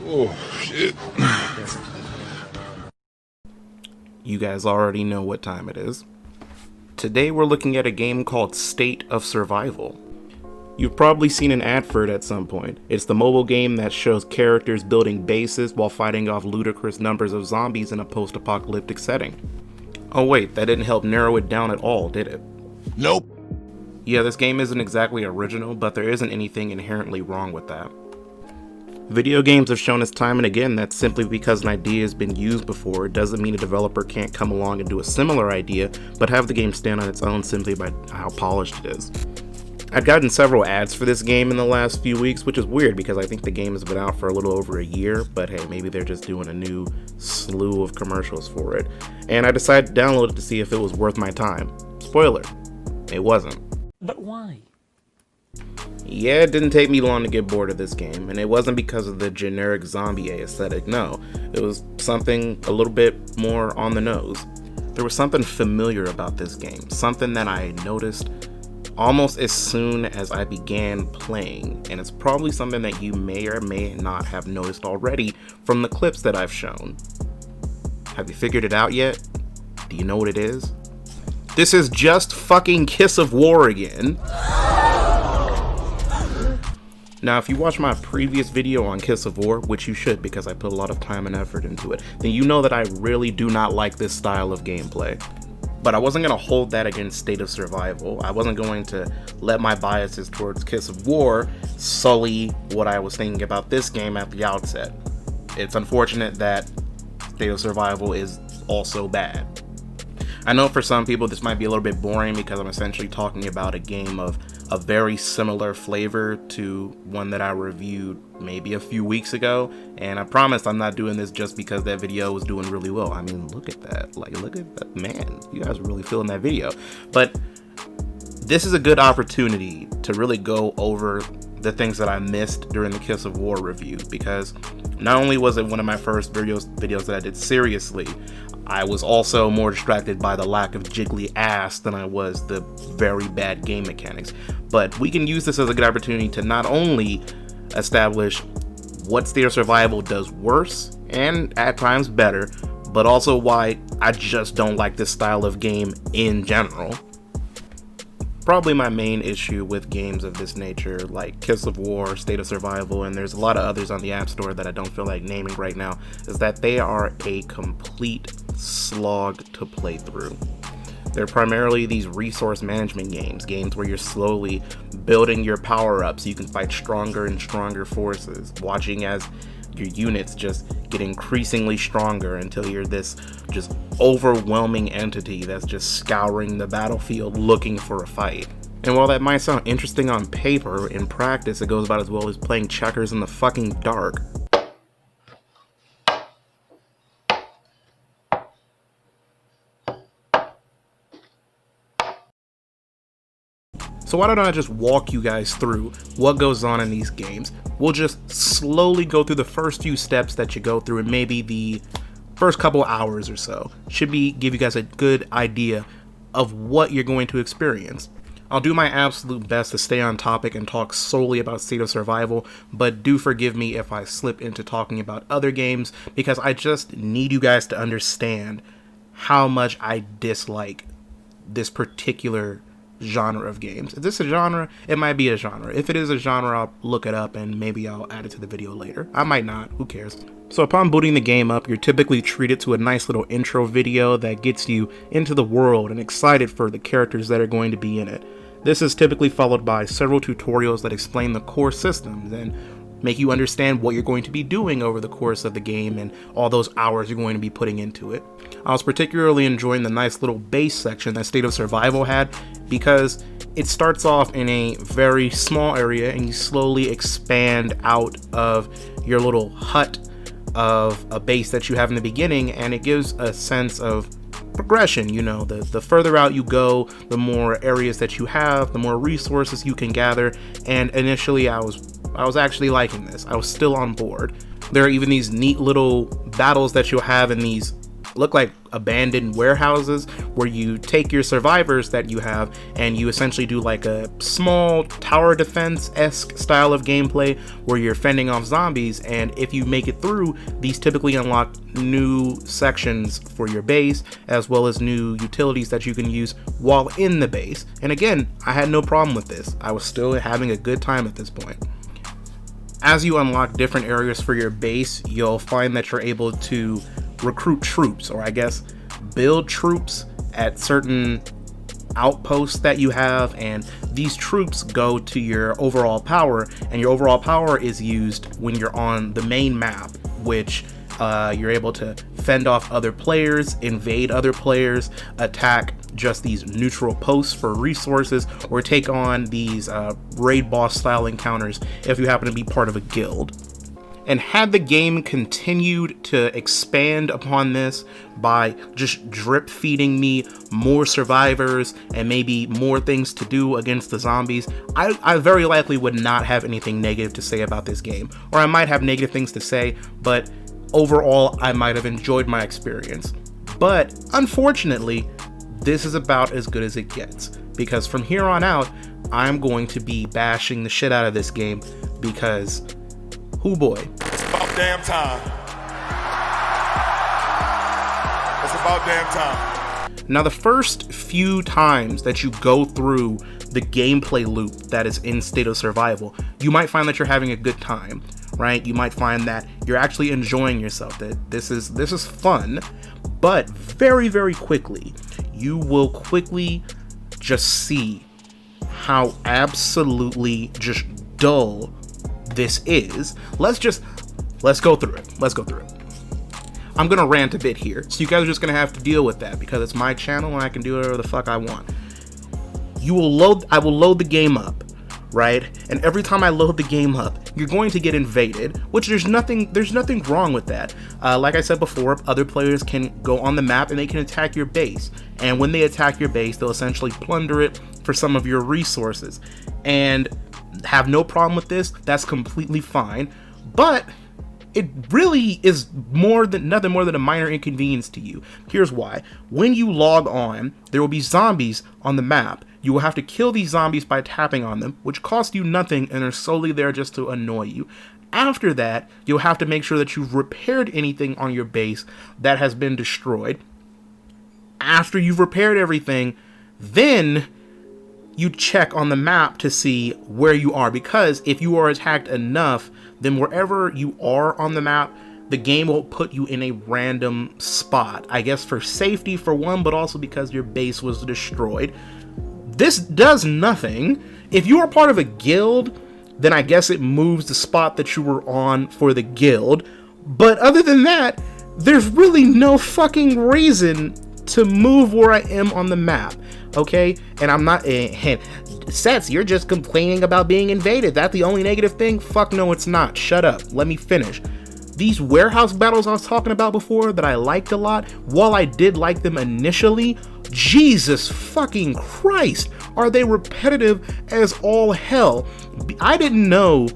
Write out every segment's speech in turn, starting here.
Oh, shit. You guys already know what time it is. Today we're looking at a game called State of Survival. You've probably seen an ad for it at some point. It's the mobile game that shows characters building bases while fighting off ludicrous numbers of zombies in a post-apocalyptic setting. Oh wait, that didn't help narrow it down at all, did it? Nope. Yeah, this game isn't exactly original, but there isn't anything inherently wrong with that. Video games have shown us time and again that simply because an idea has been used before doesn't mean a developer can't come along and do a similar idea, but have the game stand on its own simply by how polished it is. I've gotten several ads for this game in the last few weeks, which is weird because I think the game has been out for a little over a year, but hey, maybe they're just doing a new slew of commercials for it. And I decided to download it to see if it was worth my time. Spoiler, it wasn't. But why? Yeah, it didn't take me long to get bored of this game, and it wasn't because of the generic zombie aesthetic, no. It was something a little bit more on the nose. There was something familiar about this game, something that I noticed almost as soon as I began playing, and it's probably something that you may or may not have noticed already from the clips that I've shown. Have you figured it out yet? Do you know what it is? This is just fucking Kiss of War again. Now, if you watched my previous video on Kiss of War, which you should because I put a lot of time and effort into it, then you know that I really do not like this style of gameplay. But I wasn't going to hold that against State of Survival. I wasn't going to let my biases towards Kiss of War sully what I was thinking about this game at the outset. It's unfortunate that State of Survival is also bad. I know for some people this might be a little bit boring because I'm essentially talking about a game of a very similar flavor to one that I reviewed maybe a few weeks ago, and I promise I'm not doing this just because that video was doing really well. I mean, look at that, look at that, man, you guys are really feeling that video. But this is a good opportunity to really go over the things that I missed during the Kiss of War review, because not only was it one of my first videos that I did seriously, I was also more distracted by the lack of jiggly ass than I was the very bad game mechanics. But we can use this as a good opportunity to not only establish what State of Survival does worse, and at times better, but also why I just don't like this style of game in general. Probably my main issue with games of this nature, like Kiss of War, State of Survival, and there's a lot of others on the App Store that I don't feel like naming right now, is that they are a complete slog to play through. They're primarily these resource management games where you're slowly building your power-ups so you can fight stronger and stronger forces, watching as your units just get increasingly stronger until you're this just overwhelming entity that's just scouring the battlefield looking for a fight. And while that might sound interesting on paper, in practice it goes about as well as playing checkers in the fucking dark. So why don't I just walk you guys through what goes on in these games. We'll just slowly go through the first few steps that you go through, and maybe the first couple hours or so should give you guys a good idea of what you're going to experience. I'll do my absolute best to stay on topic and talk solely about State of Survival, but do forgive me if I slip into talking about other games, because I just need you guys to understand how much I dislike this particular genre of games. Is this a genre? It might be a genre. If it is a genre, I'll look it up and maybe I'll add it to the video later. I might not, who cares? So upon booting the game up, you're typically treated to a nice little intro video that gets you into the world and excited for the characters that are going to be in it. This is typically followed by several tutorials that explain the core systems and make you understand what you're going to be doing over the course of the game and all those hours you're going to be putting into it. I was particularly enjoying the nice little base section that State of Survival had, because it starts off in a very small area and you slowly expand out of your little hut of a base that you have in the beginning, and it gives a sense of progression. You know, the further out you go, the more areas that you have, the more resources you can gather, and initially I was actually liking this. I was still on board. There are even these neat little battles that you'll have in these look like abandoned warehouses where you take your survivors that you have and you essentially do like a small tower defense-esque style of gameplay where you're fending off zombies, and if you make it through, these typically unlock new sections for your base as well as new utilities that you can use while in the base. And again, I had no problem with this. I was still having a good time at this point. As you unlock different areas for your base, you'll find that you're able to recruit troops, or I guess build troops at certain outposts that you have, and these troops go to your overall power, and your overall power is used when you're on the main map, which you're able to fend off other players, invade other players, attack just these neutral posts for resources, or take on these raid boss style encounters if you happen to be part of a guild. And had the game continued to expand upon this by just drip feeding me more survivors and maybe more things to do against the zombies, I very likely would not have anything negative to say about this game. Or I might have negative things to say, but overall I might have enjoyed my experience. But unfortunately, this is about as good as it gets, because from here on out, I'm going to be bashing the shit out of this game because, hoo boy. It's about damn time. It's about damn time. Now, the first few times that you go through the gameplay loop that is in State of Survival, you might find that you're having a good time, right? You might find that you're actually enjoying yourself, that this is fun, but very, very quickly, you will quickly just see how absolutely just dull this is. Let's go through it. I'm gonna rant a bit here, so you guys are just gonna have to deal with that because it's my channel and I can do whatever the fuck I want. I will load the game up, right? And every time I load the game up, you're going to get invaded, which there's nothing wrong with that. Like I said before, other players can go on the map and they can attack your base. And when they attack your base, they'll essentially plunder it for some of your resources. And have no problem with this. That's completely fine. But it really is nothing more than a minor inconvenience to you. Here's why. When you log on, there will be zombies on the map. You will have to kill these zombies by tapping on them, which cost you nothing and are solely there just to annoy you. After that, you'll have to make sure that you've repaired anything on your base that has been destroyed. After you've repaired everything, then you check on the map to see where you are, because if you are attacked enough, then wherever you are on the map, the game will put you in a random spot. I guess for safety for one, but also because your base was destroyed. This does nothing. If you are part of a guild, then I guess it moves the spot that you were on for the guild. But other than that, there's really no fucking reason to move where I am on the map, okay? And I'm not, Sets, you're just complaining about being invaded. That's the only negative thing? Fuck no, it's not. Shut up. Let me finish. These warehouse battles I was talking about before that I liked a lot, while I did like them initially, Jesus fucking Christ, are they repetitive as all hell. I didn't know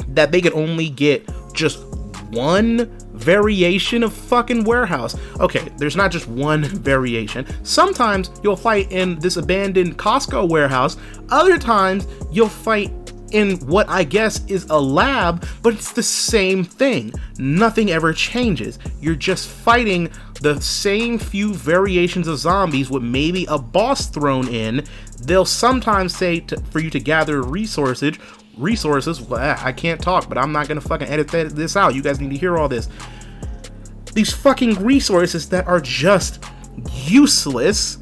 that they could only get just one variation of fucking warehouse. Okay, there's not just one variation. Sometimes you'll fight in this abandoned Costco warehouse. Other times you'll fight in what I guess is a lab, but it's the same thing. Nothing ever changes. You're just fighting the same few variations of zombies with maybe a boss thrown in. They'll sometimes say for you to gather resources. Well, I can't talk, but I'm not gonna fucking edit this out. You guys need to hear all this. These fucking resources that are just useless,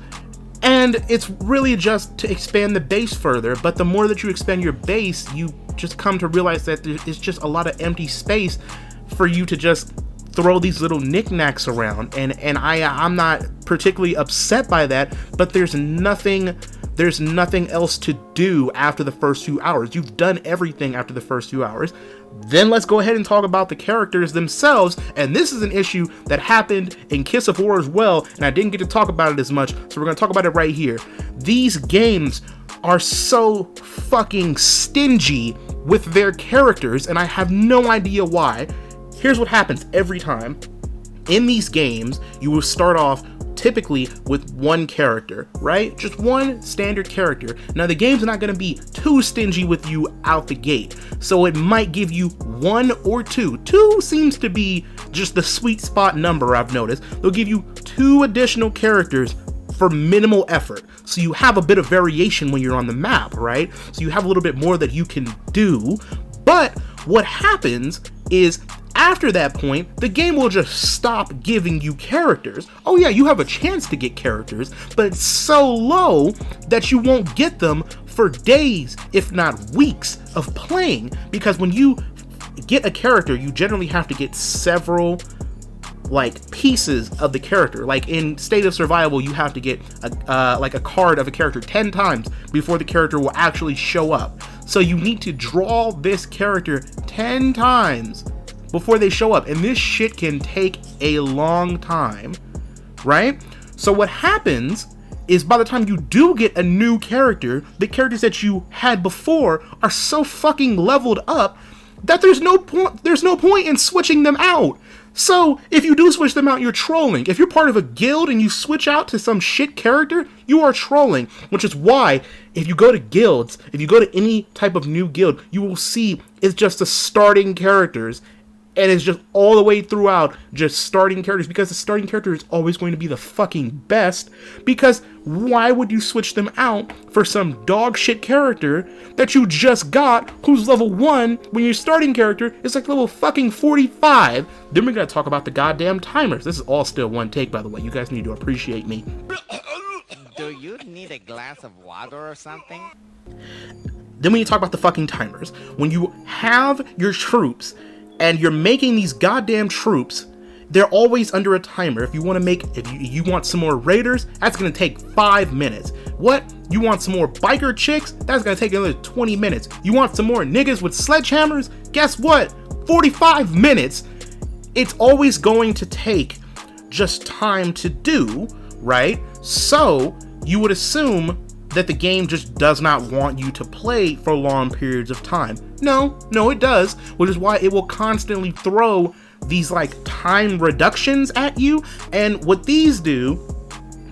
and it's really just to expand the base further. But the more that you expand your base, you just come to realize that it's just a lot of empty space for you to just throw these little knickknacks around. And I'm not particularly upset by that, but there's nothing else to do after the first few hours. You've done everything after the first few hours. Then let's go ahead and talk about the characters themselves. And this is an issue that happened in Kiss of War as well, and I didn't get to talk about it as much, so we're going to talk about it right here. These games are so fucking stingy with their characters, and I have no idea why. Here's what happens every time. in these games, you will start off typically with one character, right? Just one standard character. Now the game's not going to be too stingy with you out the gate, so it might give you one or two. Two seems to be just the sweet spot number I've noticed. They'll give you 2 additional characters for minimal effort, so you have a bit of variation when you're on the map, right? So you have a little bit more that you can do. But what happens is, after that point, the game will just stop giving you characters. Oh yeah, you have a chance to get characters, but it's so low that you won't get them for days, if not weeks, of playing. Because when you get a character, you generally have to get several pieces of the character. Like in State of Survival, you have to get a card of a character 10 times before the character will actually show up. So you need to draw this character 10 times before they show up, and this shit can take a long time, right? So what happens is, by the time you do get a new character, the characters that you had before are so fucking leveled up that there's no point in switching them out. So if you do switch them out, you're trolling. If you're part of a guild and you switch out to some shit character, you are trolling. Which is why, if you go to guilds, if you go to any type of new guild, you will see it's just the starting characters. And it's just all the way throughout just starting characters, because the starting character is always going to be the fucking best. Because why would you switch them out for some dog shit character that you just got, who's level 1, when your starting character is like level fucking 45? Then we're gonna talk about the goddamn timers. This is all still one take, by the way. You guys need to appreciate me. Do you need a glass of water or something? Then when you talk about the fucking timers, when you have your troops and you're making these goddamn troops, they're always under a timer. If you want to make, if you want some more raiders, that's gonna take 5 minutes. What? You want some more biker chicks? That's gonna take another 20 minutes. You want some more niggas with sledgehammers? Guess what? 45 minutes. It's always going to take just time to do, right? So you would assume that the game just does not want you to play for long periods of time. No, it does, which is why it will constantly throw these time reductions at you. And what these do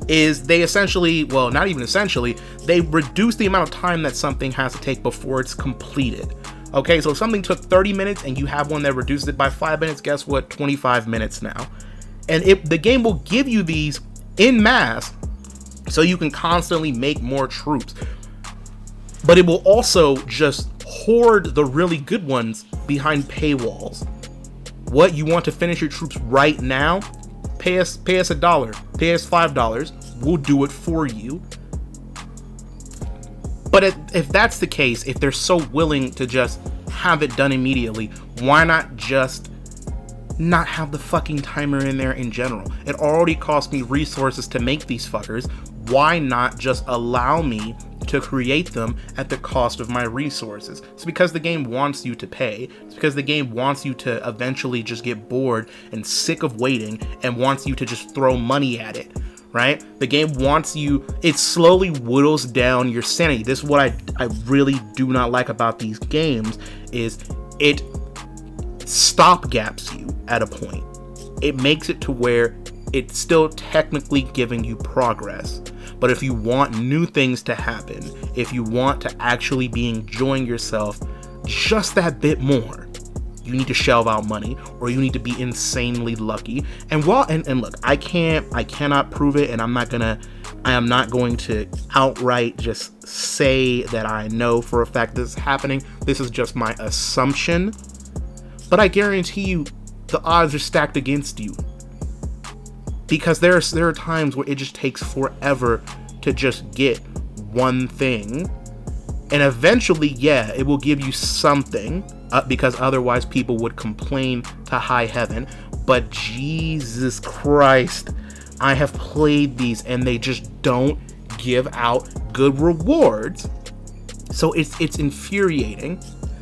is they essentially, well, not even essentially, they reduce the amount of time that something has to take before it's completed. Okay, so if something took 30 minutes and you have one that reduces it by 5 minutes, guess what? 25 minutes now. And the game will give you these in mass, so you can constantly make more troops. But it will also just hoard the really good ones behind paywalls. What, you want to finish your troops right now? Pay us $1, pay us $5, we'll do it for you. But if that's the case, if they're so willing to just have it done immediately, why not just not have the fucking timer in there in general? It already cost me resources to make these fuckers. Why not just allow me to create them at the cost of my resources? It's because the game wants you to pay. It's because the game wants you to eventually just get bored and sick of waiting and wants you to just throw money at it, right? The game wants you, it slowly whittles down your sanity. This is what I really do not like about these games, is it stopgaps you at a point. It makes it to where it's still technically giving you progress. But if you want new things to happen, if you want to actually be enjoying yourself just that bit more, you need to shell out money, or you need to be insanely lucky. And look, I cannot prove it, and I am not going to outright just say that I know for a fact this is happening. This is just my assumption. But I guarantee you the odds are stacked against you. Because there are times where it just takes forever to just get one thing. And eventually, yeah, it will give you something, because otherwise people would complain to high heaven. But Jesus Christ, I have played these and they just don't give out good rewards. So it's infuriating.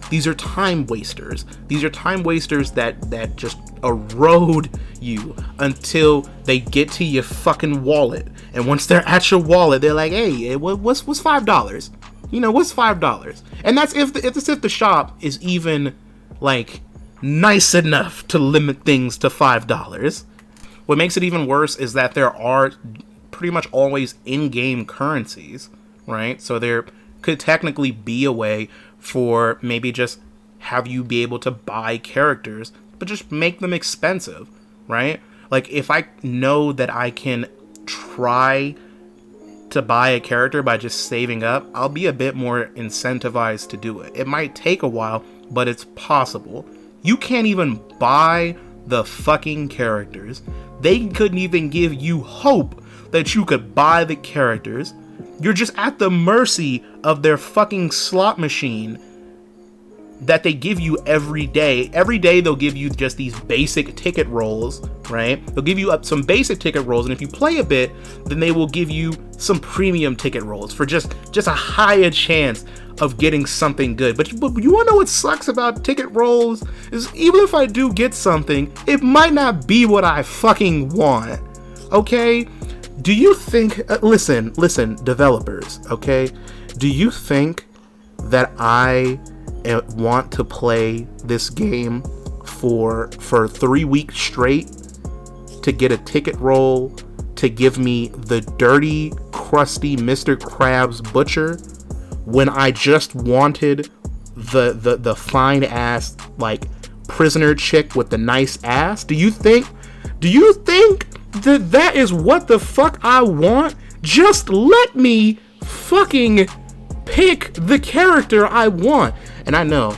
These are time wasters. These are time wasters that just erode you until they get to your fucking wallet. And once they're at your wallet, they're like, hey, what's $5? You know, what's $5? And that's if the shop is even nice enough to limit things to $5. What makes it even worse is that there are pretty much always in-game currencies, right? So there could technically be a way for maybe just have you be able to buy characters, but just make them expensive, right? Like, if I know that I can try to buy a character by just saving up, I'll be a bit more incentivized to do it. It might take a while, but it's possible. You can't even buy the fucking characters. They couldn't even give you hope that you could buy the characters. You're just at the mercy of their fucking slot machine that they give you every day. Every day they'll give you just these basic ticket rolls, right? They'll give you up some basic ticket rolls, and if you play a bit, then they will give you some premium ticket rolls for just a higher chance of getting something good. But you wanna know what sucks about ticket rolls? Is even if I do get something, it might not be what I fucking want, okay? Do you think, listen, developers, okay? Do you think that I want to play this game for 3 weeks straight to get a ticket roll to give me the dirty, crusty Mr. Krabs Butcher when I just wanted the fine ass, like, prisoner chick with the nice ass? Do you think that is what the fuck I want? Just let me fucking pick the character I want. And I know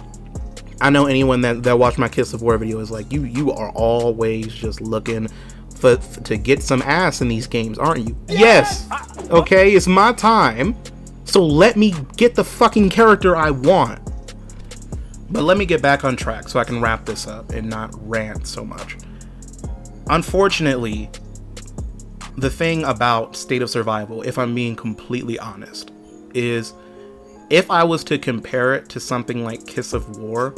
anyone that watched my Kiss of War video is like, you are always just looking to get some ass in these games, aren't you? Yes. Okay, it's my time. So let me get the fucking character I want. But let me get back on track so I can wrap this up and not rant so much. Unfortunately, the thing about State of Survival, if I'm being completely honest, is if I was to compare it to something like Kiss of War,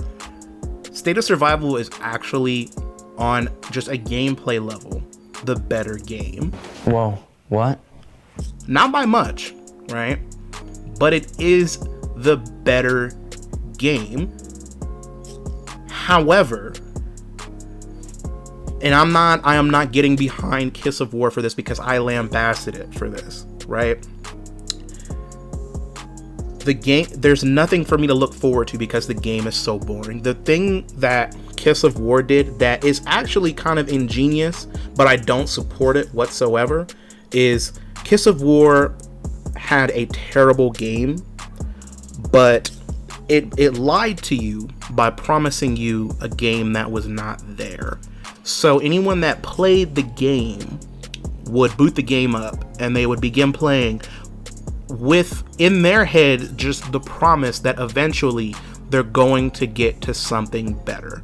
State of Survival is actually, on just a gameplay level, the better game. Whoa, what? Not by much, right? But it is the better game. However, and I am not getting behind Kiss of War for this because I lambasted it for this, right? The game, there's nothing for me to look forward to because the game is so boring. The thing that Kiss of War did that is actually kind of ingenious, but I don't support it whatsoever, is Kiss of War had a terrible game, but it lied to you by promising you a game that was not there. So anyone that played the game would boot the game up and they would begin playing with, in their head, just the promise that eventually they're going to get to something better.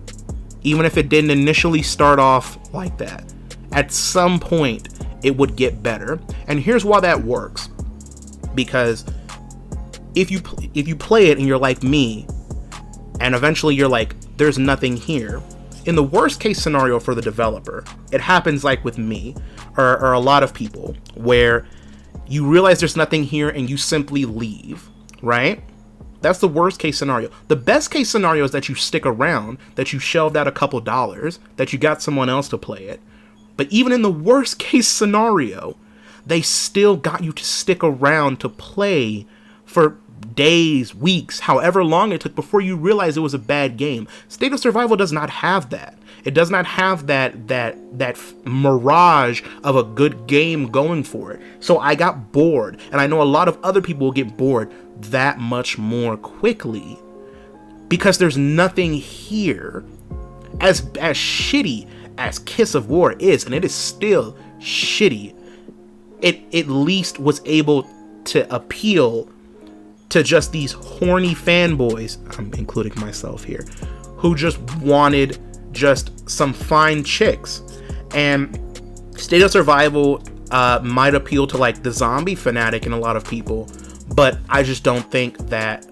Even if it didn't initially start off like that, at some point it would get better. And here's why that works. Because if you play it and you're like me, and eventually you're like, there's nothing here, in the worst case scenario for the developer, it happens like with me, or a lot of people, where you realize there's nothing here and you simply leave, right? That's the worst case scenario. The best case scenario is that you stick around, that you shelved out a couple dollars, that you got someone else to play it. But even in the worst case scenario, they still got you to stick around to play for days, weeks, however long it took before you realized it was a bad game. State of Survival does not have that. It does not have that mirage of a good game going for it. So I got bored, and I know a lot of other people will get bored that much more quickly because there's nothing here. As shitty as Kiss of War is, and it is still shitty, it at least was able to appeal to just these horny fanboys, I'm including myself here, who just wanted just some fine chicks. And State of Survival might appeal to like the zombie fanatic in a lot of people, but I just don't think that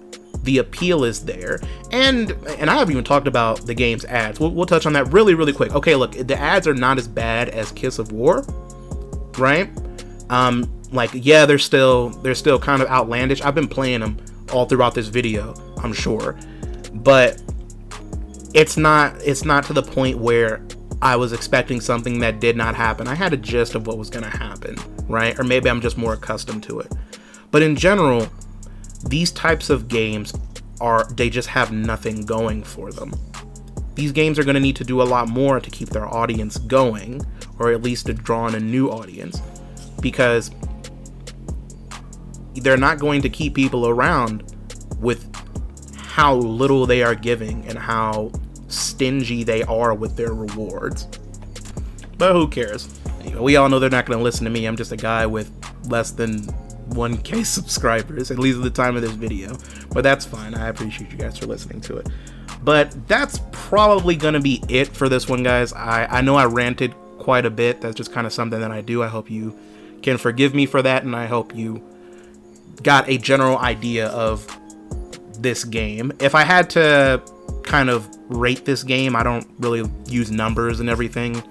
the appeal is there. And I haven't even talked about the game's ads. We'll touch on that really quick. Okay, look, the ads are not as bad as Kiss of War, right? Like, yeah, they're still kind of outlandish. I've been playing them all throughout this video, I'm sure, but it's not to the point where I was expecting something that did not happen. I had a gist of what was going to happen, right? Or maybe I'm just more accustomed to it. But in general, these types of games they just have nothing going for them. These games are going to need to do a lot more to keep their audience going, or at least to draw in a new audience, because they're not going to keep people around with how little they are giving and how stingy they are with their rewards. But who cares? We all know they're not going to listen to me. I'm just a guy with less than 1K subscribers, at least at the time of this video. But that's fine. I appreciate you guys for listening to it. But that's probably going to be it for this one, guys. I know I ranted quite a bit. That's just kind of something that I do. I hope you can forgive me for that, and I hope you got a general idea of this game. If I had to kind of rate this game, I don't really use numbers and everything.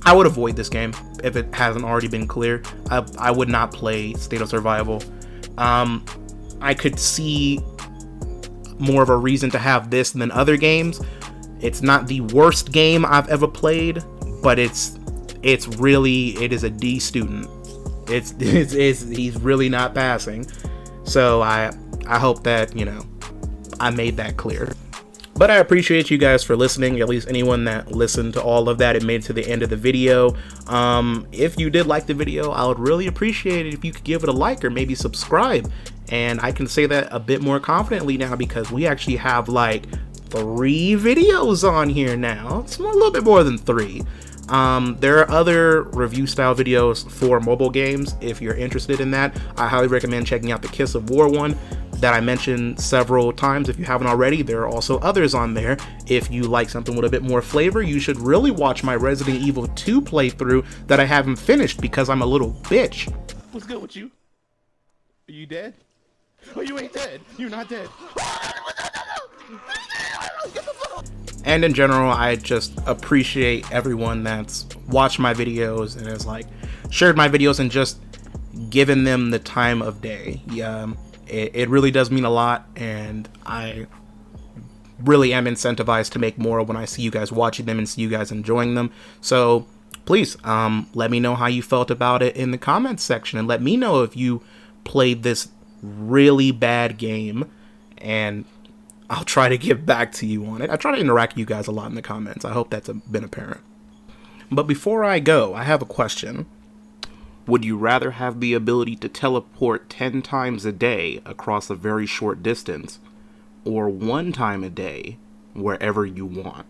I would avoid this game if it hasn't already been clear. I would not play State of Survival. I could see more of a reason to have this than other games. It's not the worst game I've ever played, but it is a D student. He's really not passing. So I hope that, I made that clear. But I appreciate you guys for listening, at least anyone that listened to all of that and made it to the end of the video. If you did like the video, I would really appreciate it if you could give it a like or maybe subscribe. And I can say that a bit more confidently now because we actually have like 3 videos on here now. It's a little bit more than 3. There are other review style videos for mobile games. If you're interested in that, I highly recommend checking out the Kiss of War one that I mentioned several times. If you haven't already, there are also others on there. If you like something with a bit more flavor, you should really watch my Resident Evil 2 playthrough that I haven't finished because I'm a little bitch. What's good with you? Are you dead? Oh, you ain't dead. You're not dead. And in general, I just appreciate everyone that's watched my videos and has like shared my videos and just given them the time of day. It really does mean a lot, and I really am incentivized to make more when I see you guys watching them and see you guys enjoying them. So please let me know how you felt about it in the comments section, and let me know if you played this really bad game, and I'll try to get back to you on it. I try to interact with you guys a lot in the comments. I hope that's been apparent. But before I go, I have a question. Would you rather have the ability to teleport 10 times a day across a very short distance, or 1 time a day wherever you want?